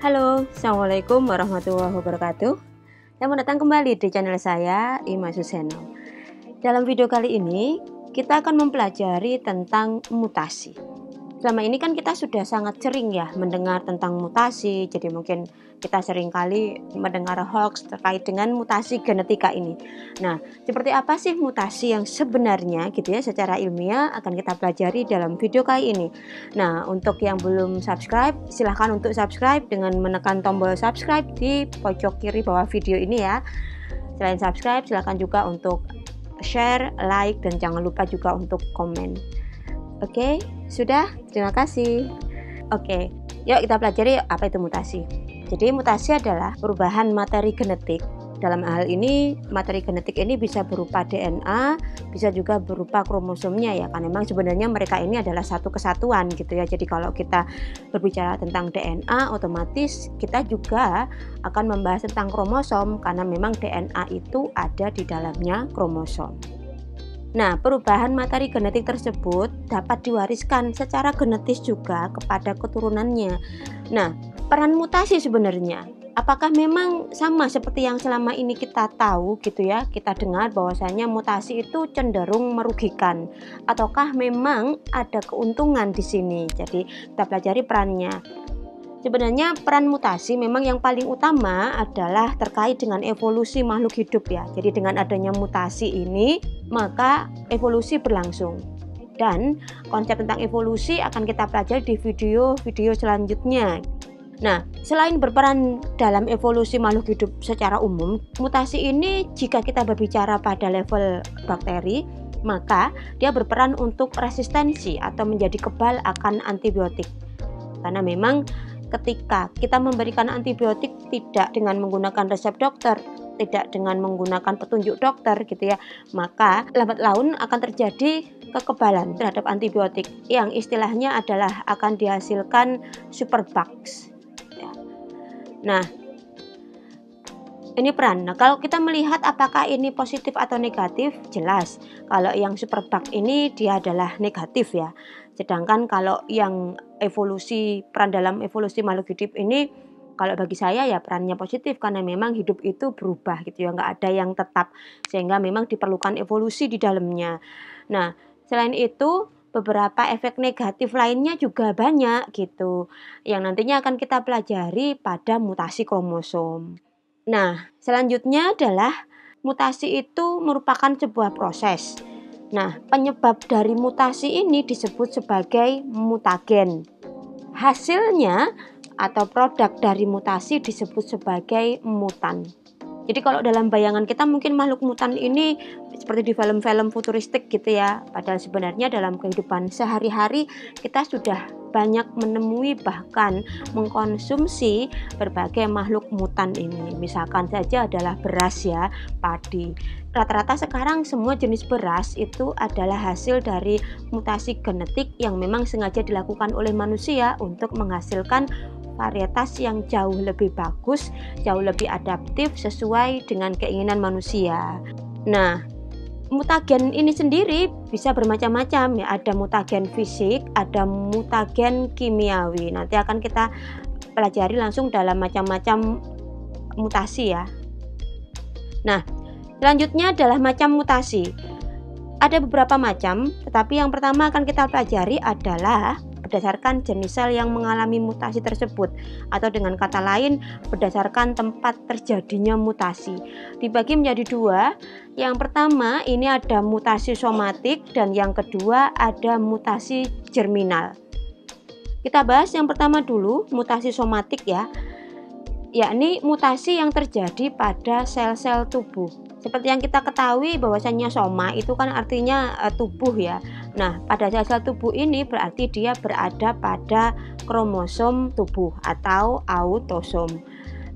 Halo, Assalamualaikum warahmatullahi wabarakatuh. Selamat datang kembali di channel saya, Ima Suseno. Dalam video kali ini, kita akan mempelajari tentang mutasi. Selama ini kan kita sudah sangat sering ya mendengar tentang mutasi, jadi mungkin kita sering kali mendengar hoax terkait dengan mutasi genetika ini. Nah, seperti apa sih mutasi yang sebenarnya gitu ya secara ilmiah akan kita pelajari dalam video kali ini. Nah, untuk yang belum subscribe, silahkan untuk subscribe dengan menekan tombol subscribe di pojok kiri bawah video ini ya. Selain subscribe, silahkan juga untuk share, like, dan jangan lupa juga untuk komen. Oke, sudah? Terima kasih. Oke, yuk kita pelajari apa itu mutasi. Jadi mutasi adalah perubahan materi genetik. Dalam hal ini, materi genetik ini bisa berupa DNA, bisa juga berupa kromosomnya ya. Karena memang sebenarnya mereka ini adalah satu kesatuan gitu ya. Jadi kalau kita berbicara tentang DNA, otomatis kita juga akan membahas tentang kromosom karena memang DNA itu ada di dalamnya kromosom. Nah, perubahan materi genetik tersebut dapat diwariskan secara genetis juga kepada keturunannya. Nah, peran mutasi sebenarnya, apakah memang sama seperti yang selama ini kita tahu gitu ya, kita dengar bahwasanya mutasi itu cenderung merugikan, ataukah memang ada keuntungan di sini? Jadi, kita pelajari perannya. Sebenarnya peran mutasi memang yang paling utama adalah terkait dengan evolusi makhluk hidup ya. Jadi dengan adanya mutasi ini, maka evolusi berlangsung. Dan konsep tentang evolusi akan kita pelajari di video-video selanjutnya. Nah, selain berperan dalam evolusi makhluk hidup secara umum, mutasi ini jika kita berbicara pada level bakteri, maka dia berperan untuk resistensi atau menjadi kebal akan antibiotik. Karena memang ketika kita memberikan antibiotik tidak dengan menggunakan resep dokter, tidak dengan menggunakan petunjuk dokter gitu ya, maka lambat laun akan terjadi kekebalan terhadap antibiotik yang istilahnya adalah akan dihasilkan superbugs ya. Nah, ini peran. Nah, kalau kita melihat apakah ini positif atau negatif, jelas kalau yang superbug ini dia adalah negatif ya. Sedangkan kalau yang peran dalam evolusi makhluk hidup ini, kalau bagi saya ya perannya positif karena memang hidup itu berubah gitu ya, nggak ada yang tetap, sehingga memang diperlukan evolusi di dalamnya. Nah, selain itu beberapa efek negatif lainnya juga banyak gitu, yang nantinya akan kita pelajari pada mutasi kromosom. Nah, selanjutnya adalah mutasi itu merupakan sebuah proses. Nah, penyebab dari mutasi ini disebut sebagai mutagen. Hasilnya atau produk dari mutasi disebut sebagai mutan. Jadi kalau dalam bayangan kita mungkin makhluk mutan ini seperti di film-film futuristik gitu ya. Padahal sebenarnya dalam kehidupan sehari-hari kita sudah banyak menemui bahkan mengkonsumsi berbagai makhluk mutan ini. Misalkan saja adalah beras ya, padi. Rata-rata sekarang semua jenis beras itu adalah hasil dari mutasi genetik yang memang sengaja dilakukan oleh manusia untuk menghasilkan varietas yang jauh lebih bagus, jauh lebih adaptif sesuai dengan keinginan manusia. Nah, mutagen ini sendiri bisa bermacam-macam ya, ada mutagen fisik, ada mutagen kimiawi. Nanti akan kita pelajari langsung dalam macam-macam mutasi ya. Nah, selanjutnya adalah macam mutasi. Ada beberapa macam, tetapi yang pertama akan kita pelajari adalah berdasarkan jenis sel yang mengalami mutasi tersebut, atau dengan kata lain berdasarkan tempat terjadinya mutasi. Dibagi menjadi dua. Yang pertama ini ada mutasi somatik dan yang kedua ada mutasi germinal. Kita bahas yang pertama dulu, mutasi somatik ya, yakni mutasi yang terjadi pada sel-sel tubuh. Seperti yang kita ketahui bahwasanya soma itu kan artinya tubuh ya. Nah, pada sel-sel tubuh ini berarti dia berada pada kromosom tubuh atau autosom.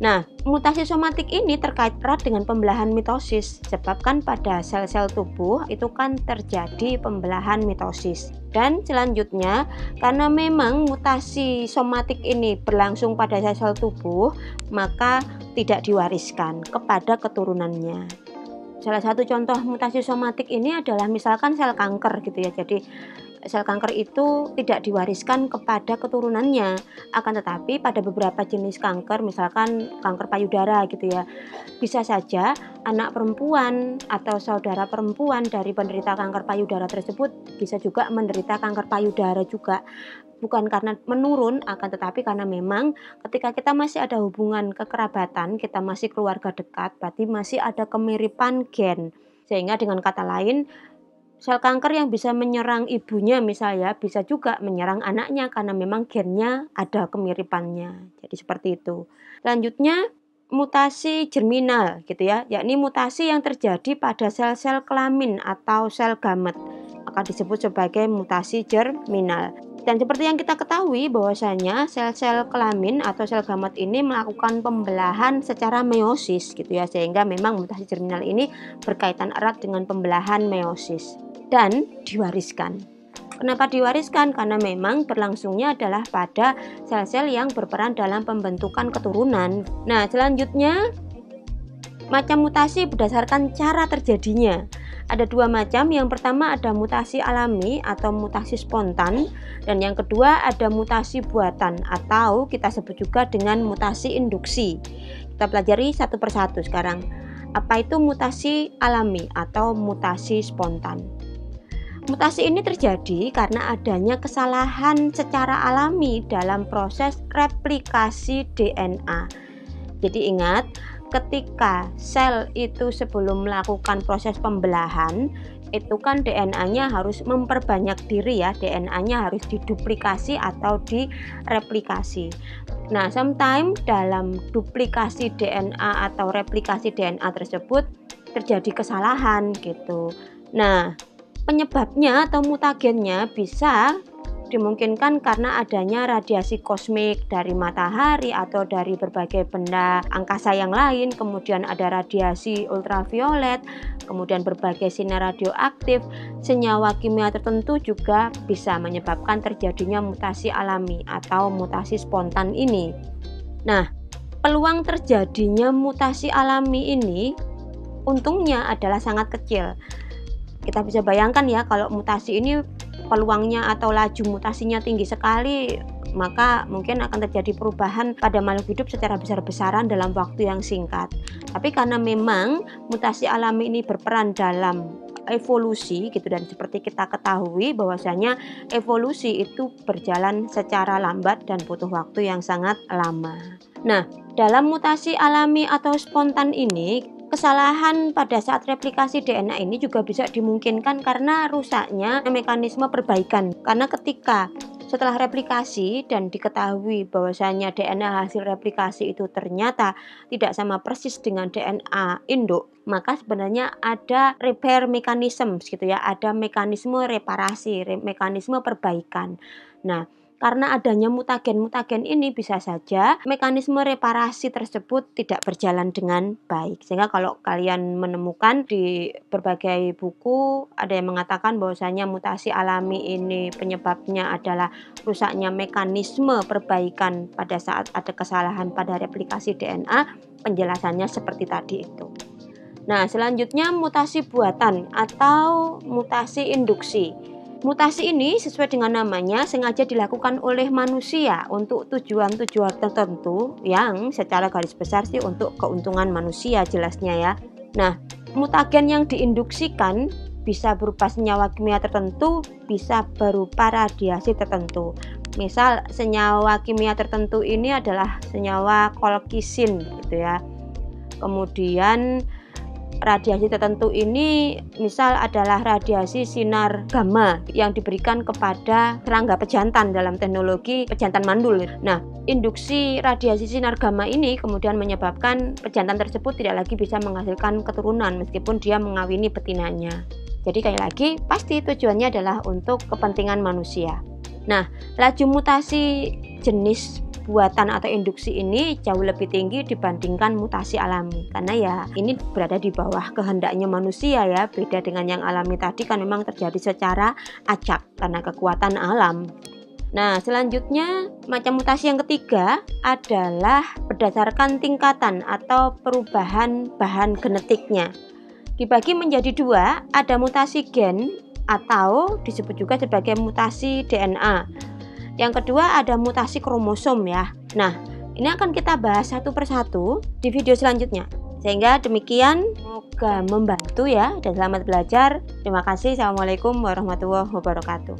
Nah, mutasi somatik ini terkait erat dengan pembelahan mitosis, sebab kan pada sel-sel tubuh itu kan terjadi pembelahan mitosis. Dan selanjutnya, karena memang mutasi somatik ini berlangsung pada sel-sel tubuh, maka tidak diwariskan kepada keturunannya. Salah satu contoh mutasi somatik ini adalah misalkan sel kanker gitu ya. Jadi sel kanker itu tidak diwariskan kepada keturunannya, akan tetapi pada beberapa jenis kanker, misalkan kanker payudara gitu ya, bisa saja anak perempuan atau saudara perempuan dari penderita kanker payudara tersebut bisa juga menderita kanker payudara juga. Bukan karena menurun, akan tetapi karena memang ketika kita masih ada hubungan kekerabatan, kita masih keluarga dekat, berarti masih ada kemiripan gen. Sehingga dengan kata lain, sel kanker yang bisa menyerang ibunya misalnya bisa juga menyerang anaknya karena memang gennya ada kemiripannya. Jadi seperti itu. Selanjutnya mutasi germinal gitu ya, yakni mutasi yang terjadi pada sel-sel kelamin atau sel gamet, maka disebut sebagai mutasi germinal. Dan seperti yang kita ketahui bahwasanya sel-sel kelamin atau sel gamet ini melakukan pembelahan secara meiosis gitu ya, sehingga memang mutasi germinal ini berkaitan erat dengan pembelahan meiosis dan diwariskan. Kenapa diwariskan? Karena memang berlangsungnya adalah pada sel-sel yang berperan dalam pembentukan keturunan. Nah, selanjutnya macam mutasi berdasarkan cara terjadinya. Ada dua macam, yang pertama ada mutasi alami atau mutasi spontan, dan yang kedua ada mutasi buatan atau kita sebut juga dengan mutasi induksi. Kita pelajari satu persatu sekarang. Apa itu mutasi alami atau mutasi spontan? Mutasi ini terjadi karena adanya kesalahan secara alami dalam proses replikasi DNA. Jadi ingat, ketika sel itu sebelum melakukan proses pembelahan, itu kan DNA-nya harus memperbanyak diri ya, DNA-nya harus diduplikasi atau direplikasi. Nah, sometimes dalam duplikasi DNA atau replikasi DNA tersebut terjadi kesalahan gitu. Nah, penyebabnya atau mutagennya bisa dimungkinkan karena adanya radiasi kosmik dari matahari atau dari berbagai benda angkasa yang lain, kemudian ada radiasi ultraviolet, kemudian berbagai sinar radioaktif, senyawa kimia tertentu juga bisa menyebabkan terjadinya mutasi alami atau mutasi spontan ini. Nah, peluang terjadinya mutasi alami ini untungnya adalah sangat kecil. Kita bisa bayangkan ya, kalau mutasi ini peluangnya atau laju mutasinya tinggi sekali, maka mungkin akan terjadi perubahan pada makhluk hidup secara besar-besaran dalam waktu yang singkat. Tapi karena memang mutasi alami ini berperan dalam evolusi gitu, dan seperti kita ketahui bahwasanya evolusi itu berjalan secara lambat dan butuh waktu yang sangat lama. Nah, dalam mutasi alami atau spontan ini, kesalahan pada saat replikasi DNA ini juga bisa dimungkinkan karena rusaknya mekanisme perbaikan. Karena ketika setelah replikasi dan diketahui bahwasanya DNA hasil replikasi itu ternyata tidak sama persis dengan DNA induk, maka sebenarnya ada repair mechanism gitu ya, ada mekanisme reparasi, mekanisme perbaikan. Nah, karena adanya mutagen-mutagen ini bisa saja mekanisme reparasi tersebut tidak berjalan dengan baik. Sehingga kalau kalian menemukan di berbagai buku ada yang mengatakan bahwasanya mutasi alami ini penyebabnya adalah rusaknya mekanisme perbaikan pada saat ada kesalahan pada replikasi DNA, penjelasannya seperti tadi itu. Nah, selanjutnya mutasi buatan atau mutasi induksi. Mutasi ini sesuai dengan namanya sengaja dilakukan oleh manusia untuk tujuan-tujuan tertentu yang secara garis besar sih untuk keuntungan manusia jelasnya ya. Nah, mutagen yang diinduksikan bisa berupa senyawa kimia tertentu, bisa berupa radiasi tertentu. Misal senyawa kimia tertentu ini adalah senyawa colchicine gitu ya. Kemudian radiasi tertentu ini misal adalah radiasi sinar gamma yang diberikan kepada serangga pejantan dalam teknologi pejantan mandul. Nah, induksi radiasi sinar gamma ini kemudian menyebabkan pejantan tersebut tidak lagi bisa menghasilkan keturunan meskipun dia mengawini betinanya. Jadi sekali lagi pasti tujuannya adalah untuk kepentingan manusia. Nah, laju mutasi jenis buatan atau induksi ini jauh lebih tinggi dibandingkan mutasi alami, karena ya ini berada di bawah kehendaknya manusia ya, beda dengan yang alami tadi kan memang terjadi secara acak karena kekuatan alam. Nah, selanjutnya macam mutasi yang ketiga adalah berdasarkan tingkatan atau perubahan bahan genetiknya. Dibagi menjadi dua, ada mutasi gen atau disebut juga sebagai mutasi DNA. Yang kedua ada mutasi kromosom ya. Nah, ini akan kita bahas satu persatu di video selanjutnya. Sehingga demikian, semoga membantu ya, dan selamat belajar. Terima kasih. Assalamualaikum warahmatullahi wabarakatuh.